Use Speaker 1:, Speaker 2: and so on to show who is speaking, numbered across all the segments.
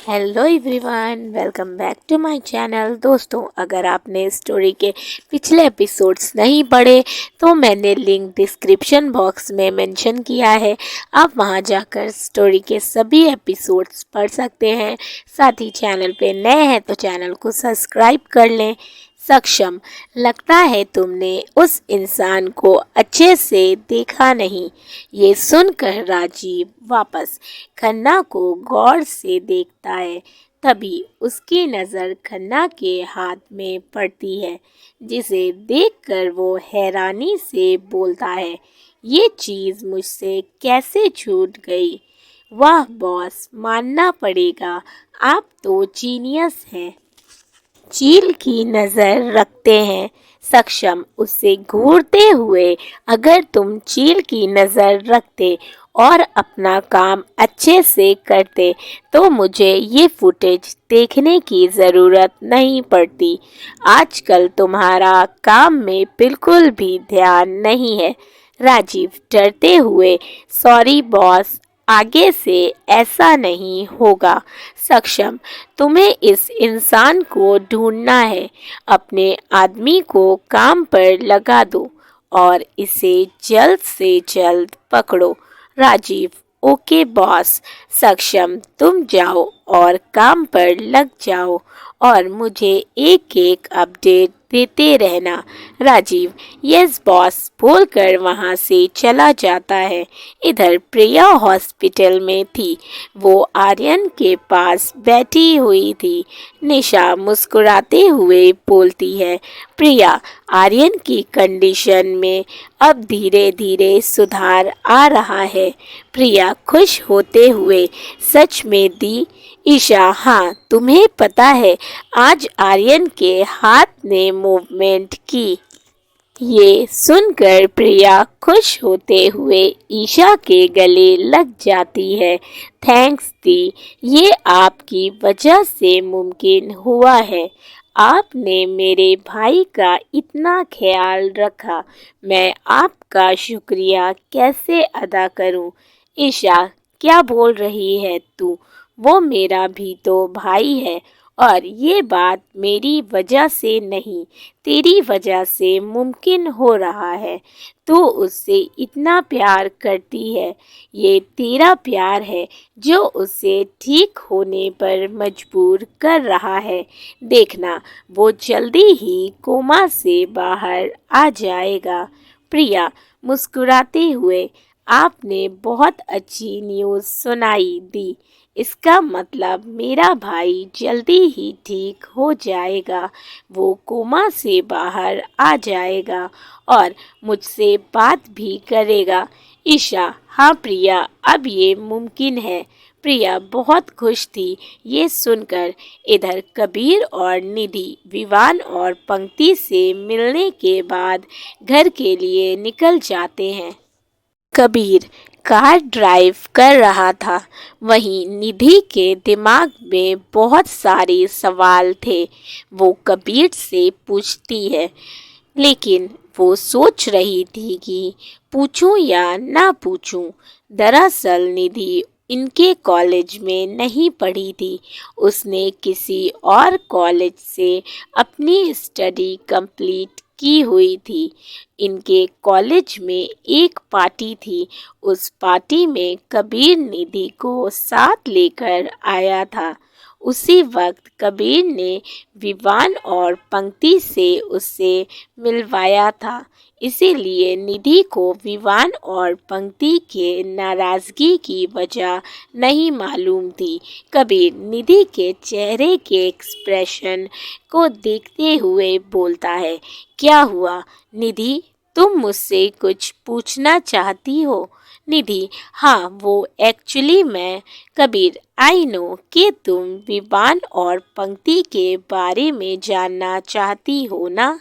Speaker 1: Hello everyone, welcome back to my channel. दोस्तों, अगर आपने स्टोरी के पिछले एपिसोड्स नहीं पढ़े तो मैंने लिंक डिस्क्रिप्शन बॉक्स में मेंशन किया है। आप वहां जाकर स्टोरी के सभी एपिसोड्स पढ़ सकते हैं। साथ ही चैनल पे नए हैं तो चैनल को सब्सक्राइब कर लें। सक्षम, लगता है तुमने उस इंसान को अच्छे से देखा नहीं। ये सुनकर राजीव वापस खन्ना को गौर से देखता है। तभी उसकी नज़र खन्ना के हाथ में पड़ती है, जिसे देखकर वो हैरानी से बोलता है, ये चीज़ मुझसे कैसे छूट गई? वाह बॉस, मानना पड़ेगा, आप तो जीनियस हैं। चील की नज़र रखते हैं। सक्षम, उससे घूरते हुए, अगर तुम चील की नज़र रखते और अपना काम अच्छे से करते तो मुझे ये फुटेज देखने की ज़रूरत नहीं पड़ती। आजकल तुम्हारा काम में बिल्कुल भी ध्यान नहीं है। राजीव डरते हुए, सॉरी बॉस, आगे से ऐसा नहीं होगा। सक्षम, तुम्हें इस इंसान को ढूंढना है। अपने आदमी को काम पर लगा दो और इसे जल्द से जल्द पकड़ो। Rajiv, okay boss. सक्षम, तुम जाओ और काम पर लग जाओ और मुझे एक एक अपडेट देते रहना। राजीव, यस बॉस बोलकर वहां से चला जाता है। इधर प्रिया हॉस्पिटल में थी। वो आर्यन के पास बैठी हुई थी। निशा मुस्कुराते हुए बोलती है, प्रिया, आर्यन की कंडीशन में अब धीरे धीरे सुधार आ रहा है। प्रिया खुश होते हुए, सच में दी? ईशा, हाँ, तुम्हें पता है आज आर्यन के हाथ ने मूवमेंट की। ये सुनकर प्रिया खुश होते हुए ईशा के गले लग जाती है। थैंक्स दी, ये आपकी वजह से मुमकिन हुआ है। आपने मेरे भाई का इतना ख्याल रखा। मैं आपका शुक्रिया कैसे अदा करूं? ईशा, क्या बोल रही है तू? वो मेरा भी तो भाई है और ये बात मेरी वजह से नहीं, तेरी वजह से मुमकिन हो रहा है। तू उससे इतना प्यार करती है। ये तेरा प्यार है जो उसे ठीक होने पर मजबूर कर रहा है। देखना, वो जल्दी ही कोमा से बाहर आ जाएगा। प्रिया मुस्कुराते हुए, आपने बहुत अच्छी न्यूज़ सुनाई दी। इसका मतलब मेरा भाई जल्दी ही ठीक हो जाएगा। वो कोमा से बाहर आ जाएगा और मुझसे बात भी करेगा। ईशा, हाँ प्रिया, अब ये मुमकिन है। प्रिया बहुत खुश थी ये सुनकर। इधर कबीर और निधि विवान और पंक्ति से मिलने के बाद घर के लिए निकल जाते हैं। कबीर कार ड्राइव कर रहा था। वहीं निधि के दिमाग में बहुत सारे सवाल थे। वो कबीर से पूछती है, लेकिन वो सोच रही थी कि पूछूं या ना पूछूं। दरअसल निधि इनके कॉलेज में नहीं पढ़ी थी। उसने किसी और कॉलेज से अपनी स्टडी कंप्लीट की हुई थी। इनके कॉलेज में एक पार्टी थी। उस पार्टी में कबीर निधि को साथ लेकर आया था। उसी वक्त कबीर ने विवान और पंक्ति से उससे मिलवाया था। इसीलिए निधि को विवान और पंक्ति के नाराज़गी की वजह नहीं मालूम थी। कबीर निधि के चेहरे के एक्सप्रेशन को देखते हुए बोलता है, क्या हुआ निधि, तुम मुझसे कुछ पूछना चाहती हो? निधि, हाँ, वो एक्चुअली मैं। कबीर, आई नो कि तुम विवान और पंक्ति के बारे में जानना चाहती हो ना?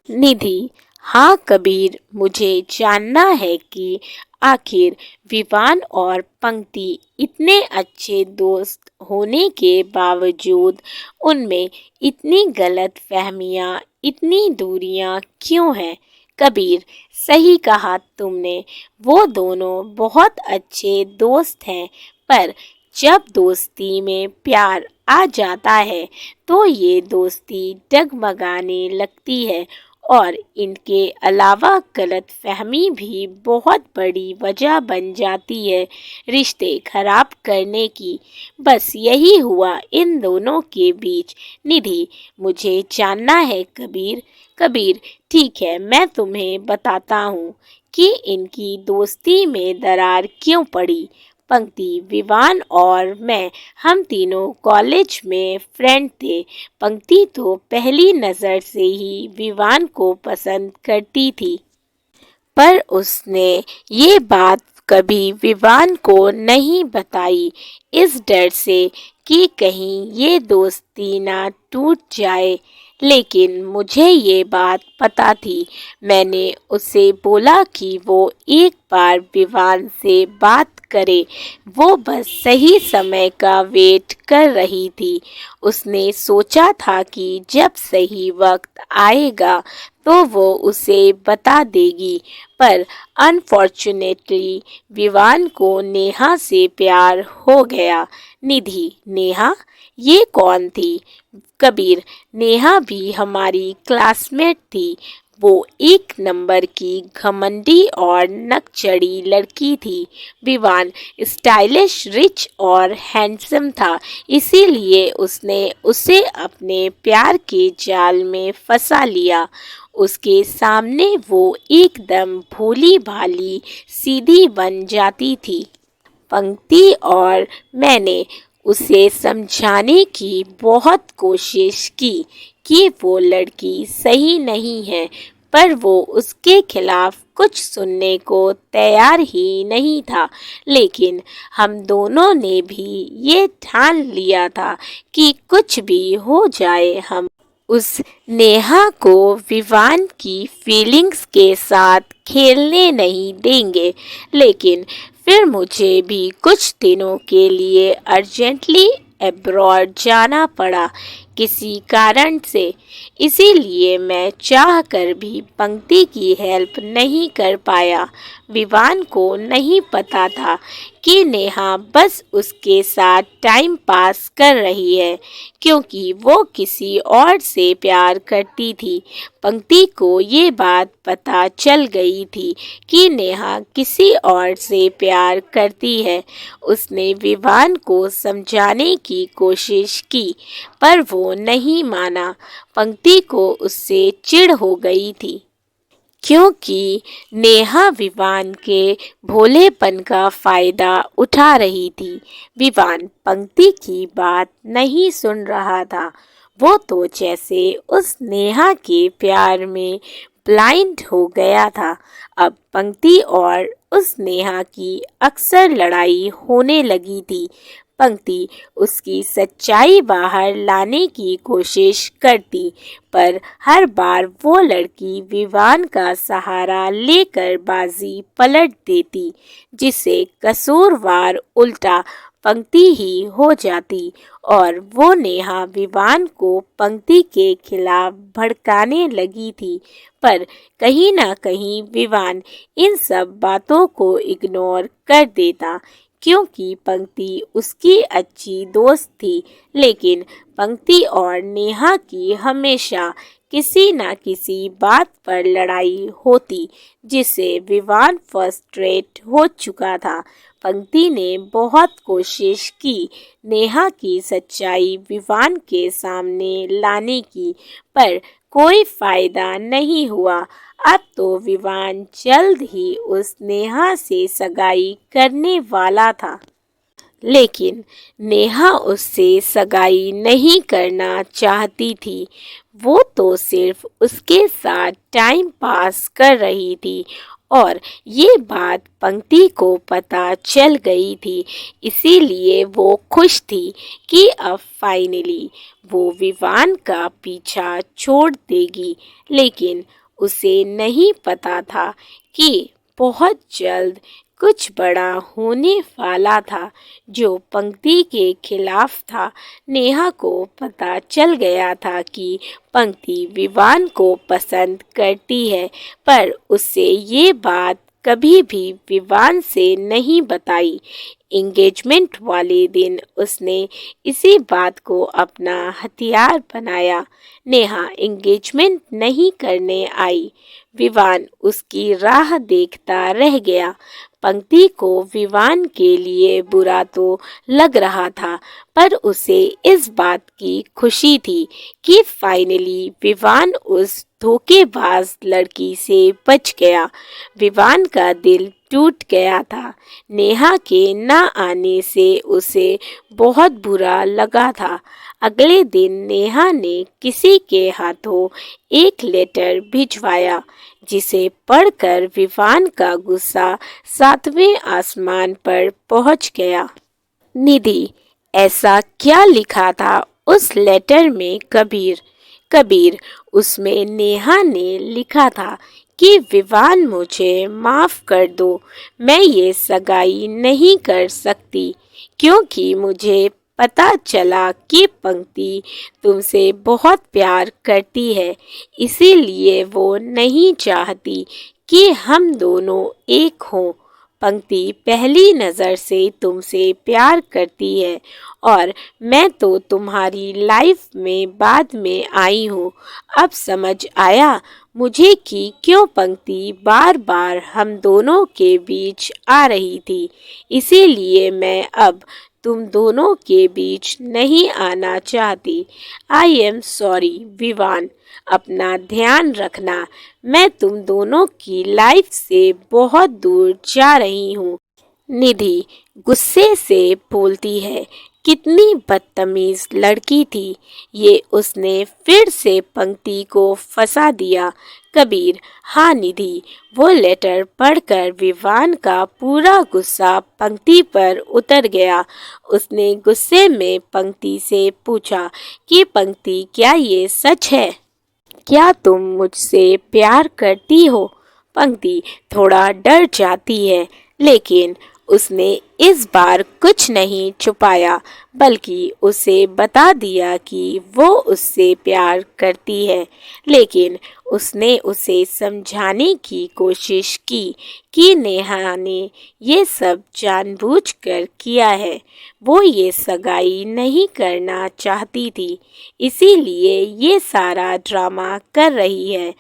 Speaker 1: निधि, हाँ कबीर, मुझे जानना है कि आखिर विवान और पंक्ति इतने अच्छे दोस्त होने के बावजूद उनमें इतनी गलत फहमियाँ, इतनी दूरियाँ क्यों हैं? कबीर, सही कहा तुमने, वो दोनों बहुत अच्छे दोस्त हैं, पर जब दोस्ती में प्यार आ जाता है तो ये दोस्ती डगमगाने लगती है और इनके अलावा गलतफहमी भी बहुत बड़ी वजह बन जाती है रिश्ते खराब करने की। बस यही हुआ इन दोनों के बीच। निधि, मुझे जानना है कबीर। कबीर, ठीक है, मैं तुम्हें बताता हूँ कि इनकी दोस्ती में दरार क्यों पड़ी। पंक्ति, विवान और मैं, हम तीनों कॉलेज में फ्रेंड थे। पंक्ति तो पहली नज़र से ही विवान को पसंद करती थी, पर उसने ये बात कभी विवान को नहीं बताई, इस डर से कि कहीं ये दोस्ती ना टूट जाए। लेकिन मुझे ये बात पता थी। मैंने उसे बोला कि वो एक बार विवान से बात करे। वो बस सही समय का वेट कर रही थी। उसने सोचा था कि जब सही वक्त आएगा तो वो उसे बता देगी। पर अनफॉर्चुनेटली विवान को नेहा से प्यार हो गया। निधि, नेहा? ये कौन थी? कबीर, नेहा भी हमारी क्लासमेट थी। वो एक नंबर की घमंडी और नकचड़ी लड़की थी। विवान स्टाइलिश, रिच और हैंडसम था, इसीलिए उसने उसे अपने प्यार के जाल में फंसा लिया। उसके सामने वो एकदम भोली भाली सीधी बन जाती थी। पंक्ति और मैंने उसे समझाने की बहुत कोशिश की कि वो लड़की सही नहीं है, पर वो उसके खिलाफ कुछ सुनने को तैयार ही नहीं था। लेकिन हम दोनों ने भी ये ठान लिया था कि कुछ भी हो जाए, हम उस नेहा को विवान की फीलिंग्स के साथ खेलने नहीं देंगे। लेकिन फिर मुझे भी कुछ दिनों के लिए अर्जेंटली अब्रॉड जाना पड़ा किसी कारण से। इसीलिए मैं चाह कर भी पंक्ति की हेल्प नहीं कर पाया। विवान को नहीं पता था कि नेहा बस उसके साथ टाइम पास कर रही है, क्योंकि वो किसी और से प्यार करती थी। पंक्ति को ये बात पता चल गई थी कि नेहा किसी और से प्यार करती है। उसने विवान को समझाने की कोशिश की, पर वो नहीं माना। पंक्ति को उससे चिढ़ हो गई थी, क्योंकि नेहा विवान के भोलेपन का फायदा उठा रही थी। विवान पंक्ति की बात नहीं सुन रहा था। वो तो जैसे उस नेहा के प्यार में ब्लाइंड हो गया था। अब पंक्ति और उस नेहा की अक्सर लड़ाई होने लगी थी। पंक्ति उसकी सच्चाई बाहर लाने की कोशिश करती, पर हर बार वो लड़की विवान का सहारा लेकर बाजी पलट देती, जिससे कसूरवार उल्टा पंक्ति ही हो जाती और वो नेहा विवान को पंक्ति के खिलाफ भड़काने लगी थी। पर कहीं ना कहीं विवान इन सब बातों को इग्नोर कर देता, क्योंकि पंक्ति उसकी अच्छी दोस्त थी। लेकिन पंक्ति और नेहा की हमेशा किसी न किसी बात पर लड़ाई होती, जिससे विवान फ्रस्ट्रेट हो चुका था। पंक्ति ने बहुत कोशिश की नेहा की सच्चाई विवान के सामने लाने की, पर कोई फायदा नहीं हुआ। अब तो विवान जल्द ही उस नेहा से सगाई करने वाला था। लेकिन नेहा उससे सगाई नहीं करना चाहती थी। वो तो सिर्फ उसके साथ टाइम पास कर रही थी और ये बात पंक्ति को पता चल गई थी। इसीलिए वो खुश थी कि अब फाइनली वो विवान का पीछा छोड़ देगी। लेकिन उसे नहीं पता था कि बहुत जल्द कुछ बड़ा होने वाला था, जो पंक्ति के खिलाफ था। नेहा को पता चल गया था कि पंक्ति विवान को पसंद करती है, पर उससे ये बात कभी भी विवान से नहीं बताई। एंगेजमेंट वाले दिन उसने इसी बात को अपना हथियार बनाया। नेहा एंगेजमेंट नहीं करने आई। विवान उसकी राह देखता रह गया। पंक्ति को विवान के लिए बुरा तो लग रहा था, पर उसे इस बात की खुशी थी कि फाइनली विवान उस धोखेबाज लड़की से बच गया। विवान का दिल टूट गया था। नेहा के ना आने से उसे बहुत बुरा लगा था। अगले दिन नेहा ने किसी के हाथों एक लेटर भिजवाया, जिसे पढ़कर विवान का गुस्सा सातवें आसमान पर पहुंच गया। निधि, ऐसा क्या लिखा था उस लेटर में कबीर? कबीर, उसमें नेहा ने लिखा था कि विवान मुझे माफ कर दो, मैं ये सगाई नहीं कर सकती क्योंकि मुझे पता चला कि पंक्ति तुमसे बहुत प्यार करती है, इसीलिए वो नहीं चाहती कि हम दोनों एक हों। पंक्ति पहली नज़र से तुमसे प्यार करती है और मैं तो तुम्हारी लाइफ में बाद में आई हूँ। अब समझ आया मुझे कि क्यों पंक्ति बार बार हम दोनों के बीच आ रही थी। इसीलिए मैं अब तुम दोनों के बीच नहीं आना चाहती। आई एम सॉरी विवान, अपना ध्यान रखना। मैं तुम दोनों की लाइफ से बहुत दूर जा रही हूँ। निधि गुस्से से बोलती है, कितनी बदतमीज लड़की थी ये, उसने फिर से पंक्ति को फंसा दिया। कबीर, हाँ निधि, वो लेटर पढ़कर विवान का पूरा गुस्सा पंक्ति पर उतर गया। उसने गुस्से में पंक्ति से पूछा कि पंक्ति, क्या ये सच है? क्या तुम मुझसे प्यार करती हो? पंक्ति थोड़ा डर जाती है, लेकिन उसने इस बार कुछ नहीं छुपाया, बल्कि उसे बता दिया कि वो उससे प्यार करती है। लेकिन उसने उसे समझाने की कोशिश की कि नेहा ने ये सब जानबूझकर किया है। वो ये सगाई नहीं करना चाहती थी, इसीलिए ये सारा ड्रामा कर रही है।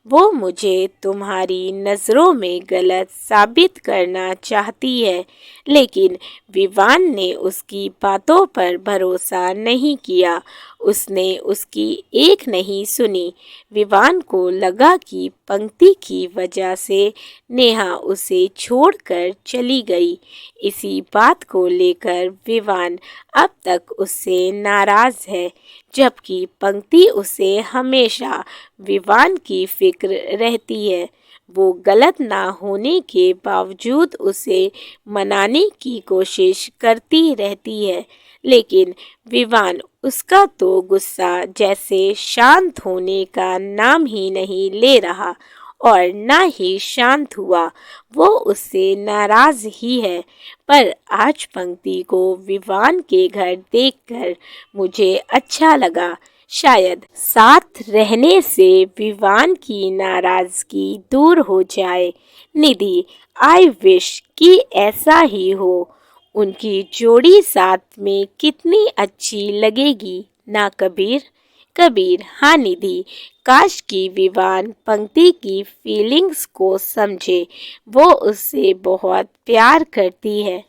Speaker 1: वो मुझे तुम्हारी नज़रों में गलत साबित करना चाहती है। लेकिन विवान ने उसकी बातों पर भरोसा नहीं किया। उसने उसकी एक नहीं सुनी। विवान को लगा कि पंक्ति की वजह से नेहा उसे छोड़कर चली गई। इसी बात को लेकर विवान अब तक उससे नाराज है, जबकि पंक्ति उसे हमेशा विवान की फिक्र रहती है। वो गलत ना होने के बावजूद उसे मनाने की कोशिश करती रहती है, लेकिन विवान उसका तो गुस्सा जैसे शांत होने का नाम ही नहीं ले रहा और ना ही शांत हुआ। वो उससे नाराज ही है। पर आज पंक्ति को विवान के घर देखकर मुझे अच्छा लगा। शायद साथ रहने से विवान की नाराजगी दूर हो जाए। निधि, आई विश कि ऐसा ही हो। उनकी जोड़ी साथ में कितनी अच्छी लगेगी ना कबीर? कबीर, हाँ निधि, काश की विवान पंक्ति की फीलिंग्स को समझे। वो उससे बहुत प्यार करती है।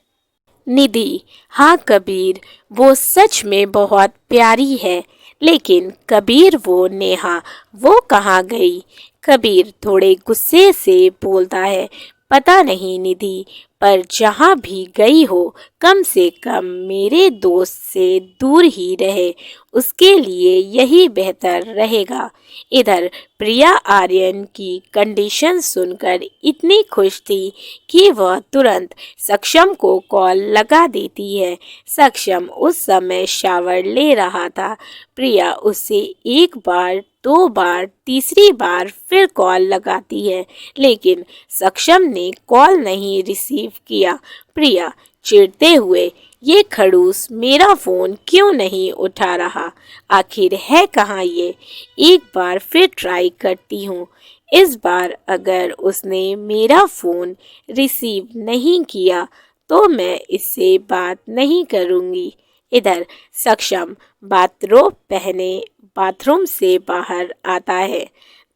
Speaker 1: निधि, हाँ कबीर, वो सच में बहुत प्यारी है। लेकिन कबीर, वो नेहा वो कहाँ गई? कबीर थोड़े गुस्से से बोलता है, पता नहीं निधि, पर जहाँ भी गई हो कम से कम मेरे दोस्त से दूर ही रहे, उसके लिए यही बेहतर रहेगा। इधर प्रिया आर्यन की कंडीशन सुनकर इतनी खुश थी कि वह तुरंत सक्षम को कॉल लगा देती है। सक्षम उस समय शावर ले रहा था। प्रिया उसे एक बार, दो बार, तीसरी बार फिर कॉल लगाती है, लेकिन सक्षम ने कॉल नहीं रिसीव किया। प्रिया चिढ़ते हुए, ये खड़ूस मेरा फ़ोन क्यों नहीं उठा रहा? आखिर है कहाँ ये? एक बार फिर ट्राई करती हूँ। इस बार अगर उसने मेरा फ़ोन रिसीव नहीं किया तो मैं इससे बात नहीं करूँगी। इधर सक्षम बाथरोब पहने बाथरूम से बाहर आता है।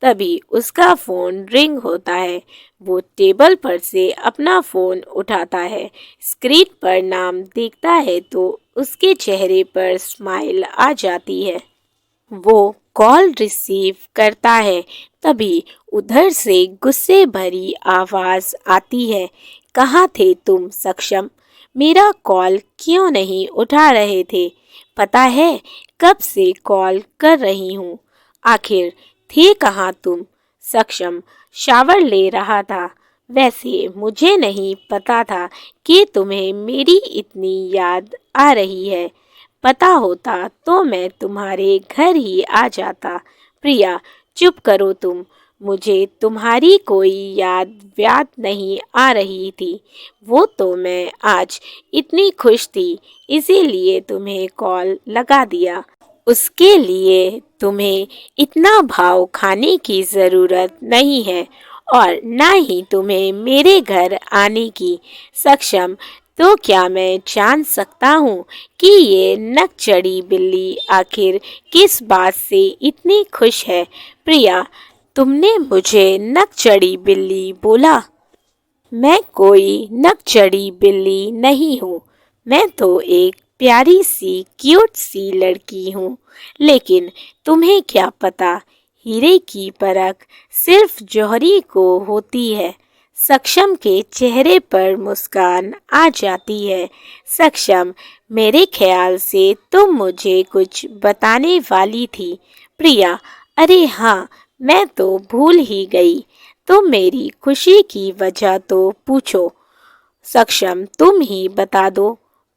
Speaker 1: तभी उसका फ़ोन रिंग होता है। वो टेबल पर से अपना फ़ोन उठाता है, स्क्रीन पर नाम देखता है तो उसके चेहरे पर स्माइल आ जाती है। वो कॉल रिसीव करता है। तभी उधर से गुस्से भरी आवाज़ आती है, कहाँ थे तुम सक्षम? मेरा कॉल क्यों नहीं उठा रहे थे? पता है कब से कॉल कर रही हूँ। आखिर थे कहाँ तुम? सक्षम शावर ले रहा था। वैसे मुझे नहीं पता था कि तुम्हें मेरी इतनी याद आ रही है। पता होता तो मैं तुम्हारे घर ही आ जाता। प्रिया चुप करो तुम। मुझे तुम्हारी कोई याद व्याद नहीं आ रही थी। वो तो मैं आज इतनी खुश थी इसीलिए तुम्हें कॉल लगा दिया। उसके लिए तुम्हें इतना भाव खाने की ज़रूरत नहीं है और ना ही तुम्हें मेरे घर आने की। सक्षम तो क्या मैं जान सकता हूँ कि ये नक चढ़ी बिल्ली आखिर किस बात से इतनी खुश है? प्रिया तुमने मुझे नक चढ़ी बिल्ली बोला? मैं कोई नक चढ़ी बिल्ली नहीं हूँ। मैं तो एक प्यारी सी क्यूट सी लड़की हूँ। लेकिन तुम्हें क्या पता हीरे की परख सिर्फ जौहरी को होती है। सक्षम के चेहरे पर मुस्कान आ जाती है। सक्षम मेरे ख्याल से तुम मुझे कुछ बताने वाली थी। प्रिया अरे हाँ मैं तो भूल ही गई। तुम मेरी खुशी की वजह तो पूछो। सक्षम तुम ही बता दो।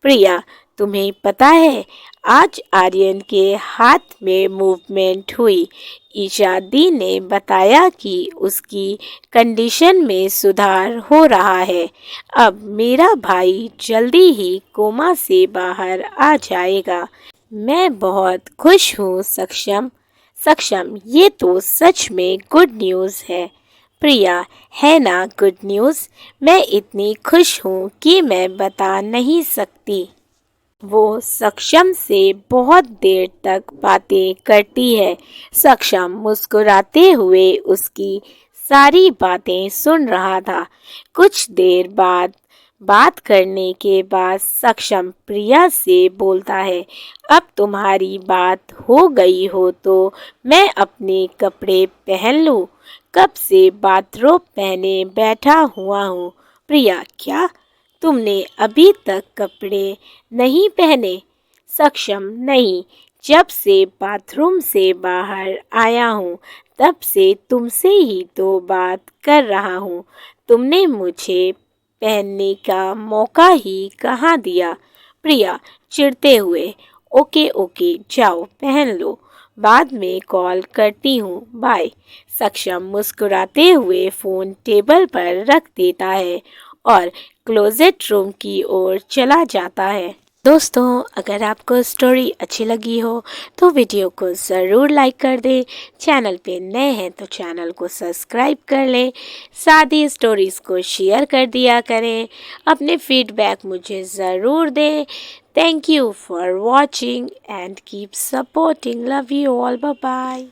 Speaker 1: प्रिया तुम्हें पता है आज आर्यन के हाथ में मूवमेंट हुई। इशादी ने बताया कि उसकी कंडीशन में सुधार हो रहा है। अब मेरा भाई जल्दी ही कोमा से बाहर आ जाएगा। मैं बहुत खुश हूँ सक्षम। सक्षम ये तो सच में गुड न्यूज़ है। प्रिया है ना गुड न्यूज़? मैं इतनी खुश हूँ कि मैं बता नहीं सकती। वो सक्षम से बहुत देर तक बातें करती है। सक्षम मुस्कुराते हुए उसकी सारी बातें सुन रहा था। कुछ देर बाद बात करने के बाद सक्षम प्रिया से बोलता है, अब तुम्हारी बात हो गई हो तो मैं अपने कपड़े पहन लूँ। कब से बाथरोब पहने बैठा हुआ हूँ। प्रिया क्या तुमने अभी तक कपड़े नहीं पहने? सक्षम नहीं, जब से बाथरूम से बाहर आया हूँ तब से तुमसे ही तो बात कर रहा हूँ। तुमने मुझे पहनने का मौका ही कहाँ दिया। प्रिया चिढ़ते हुए ओके ओके जाओ पहन लो, बाद में कॉल करती हूँ बाय। सक्षम मुस्कुराते हुए फ़ोन टेबल पर रख देता है और क्लोजेट रूम की ओर चला जाता है। दोस्तों अगर आपको स्टोरी अच्छी लगी हो तो वीडियो को ज़रूर लाइक कर दें। चैनल पे नए हैं तो चैनल को सब्सक्राइब कर लें। साथ ही स्टोरीज़ को शेयर कर दिया करें। अपने फीडबैक मुझे ज़रूर दें। Thank you for watching and keep supporting. Love you all. Bye bye.